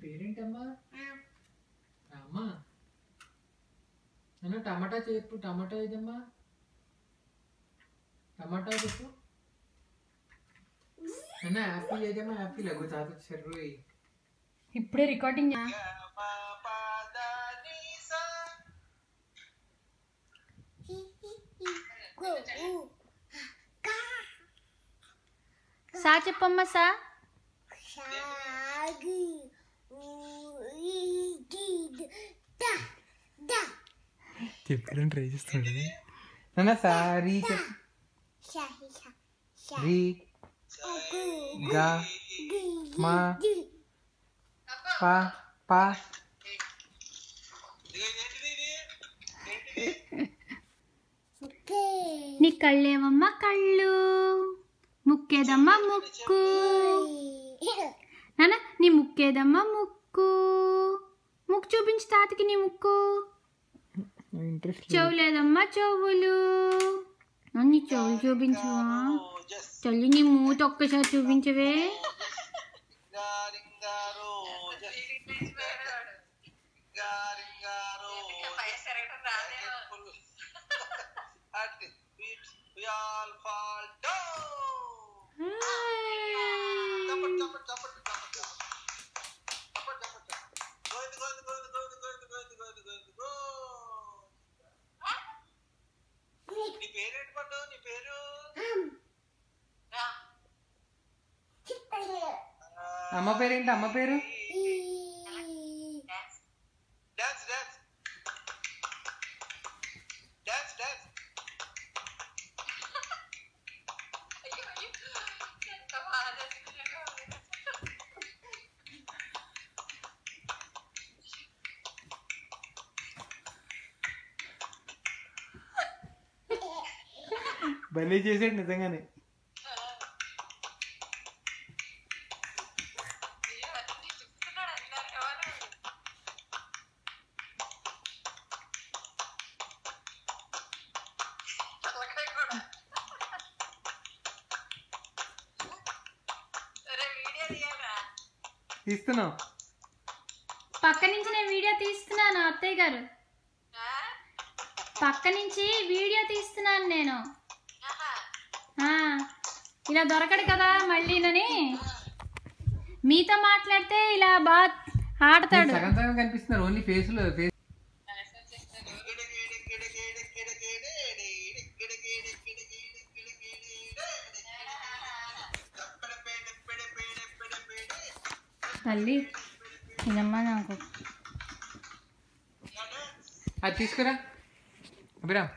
పేరేంటమ్మా? అమ్మా అన్న టమాటా చెప్పు. టమాటా ఏదమ్మా? టమాటా చెప్పు అన్న. యాపిల్ ఏదమ్మా? యాపిల్ అగో తాత వచ్చారు. ఇప్పుడే రికార్డింగ్. సా చెప్పమ్మా. సా చెప్పడం ట్రై చేస్తుండే నాన్న. సారీ చెప్పు. రీ గా మా పా పా. నీ కళ్ళేమమ్మా కళ్ళు, ముక్కేదమ్మా ముక్కు. నాన్న నీ ముక్కేదమ్మా ముక్కు. ముక్కు చూపించు తాతకి నీ ముక్కు. చెవులేదమ్మా చెవులు. నీ చెవులు చూపించవా తల్లి? నీ మూత ఒక్కసారి చూపించవే. అమ్మ పేరేంటి? అమ్మ పేరు భలే చేసాడు నిజంగానే. తీస్తున్నావు పక్క నుంచి నేను వీడియో తీస్తున్నాను అత్తయ్య గారు. పక్క నుంచి వీడియో తీస్తున్నాను నేను. ఇలా దొరకడు కదా మళ్ళీనని మీతో మాట్లాడితే ఇలా బాగా ఆడతాడు. సగం సగం కనిపిస్తున్నారు ఓన్లీ ఫేస్ లో. తల్లి ఇదమ్మా నాకు. అది తీసుకురా అభిరామ్.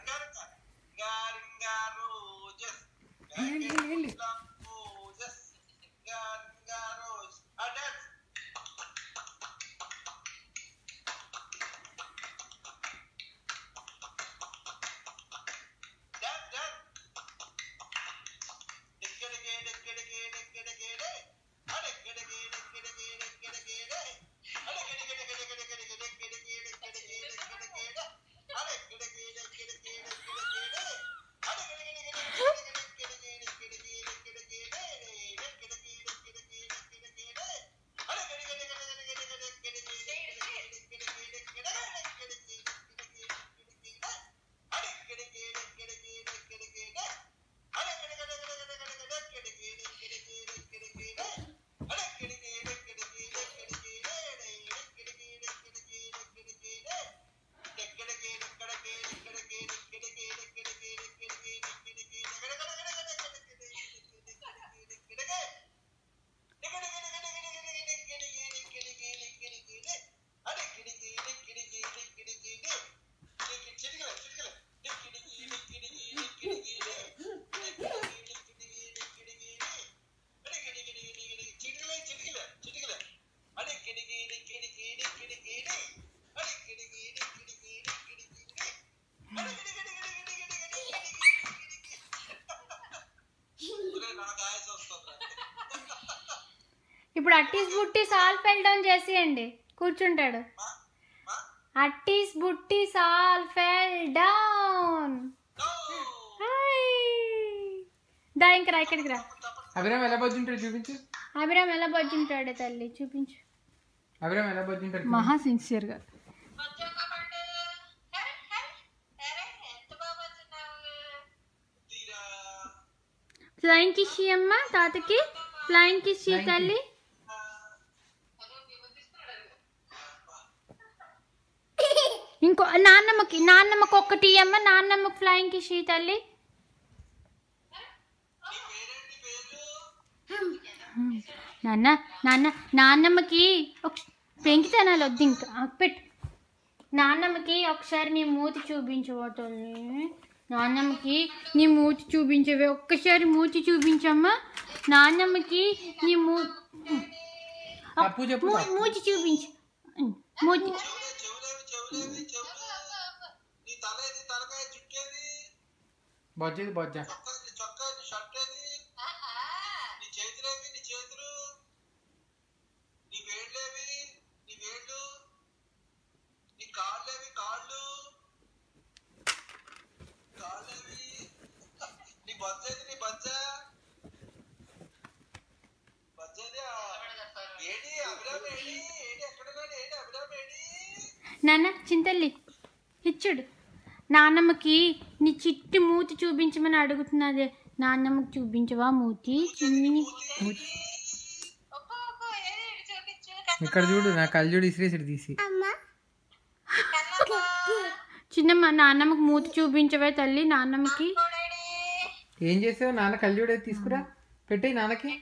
ఇప్పుడు అట్టీస్ బుట్టీస్ ఆల్ ఫెల్ డౌన్ చేసేయండి. కూర్చుంటాడు. అట్టీస్ బుట్టీస్ ఆల్ ఫెల్ డౌన్. దా ఇంక రా, ఇక్కడికి రా. అభిరామ్ ఎలా బొజ్జుంటాడు చూపించు. అభిరామ్ ఎలా బొజ్జుంటాడు తల్లి చూపించు. అభిరామ్ ఎలా బొజ్జుంటారు మహా సిన్సియర్గా. ఫ్లైంగ్ కిస్ అమ్మ తాతకి, ఫ్లైంగ్ కిస్ తల్లి. ఇంకో నాన్నమ్మకి ఒక్కటి అమ్మ, నాన్నమ్మకి ఫ్లైంగ్ కిస్ తల్లి. నాన్నమ్మకి ఒక పెంకితనాలు వద్దు ఇంకా పెట్టు. నాన్నమ్మకి ఒకసారి నీ మూతి చూపించబోతుంది. నాన్నమ్మకి నీ మూతి చూపించవే, ఒక్కసారి మూతి చూపించమ్మా. నాన్నమ్మకి నీ మూతి చూపించు. మూతి బొజ్జ నాన్న చింతల్లి ఇచ్చుడు. నాన్నమ్మకి నీ చిట్టి మూతి చూపించమని అడుగుతున్నదే. నాన్నమ్మకి చూపించవా మూతి? ఇక్కడ చూడు, నా కళ్ళు చూడు ఇసిరేసిడు తీసి. చిన్నమ్మ నాన్నమ్మకి మూతి చూపించవే తల్లి. నాన్నమ్మకి ఏం చేసావు? నాన్న కళ్ళు చూడేది తీసుకురా, పెట్టేయి నాన్నకి.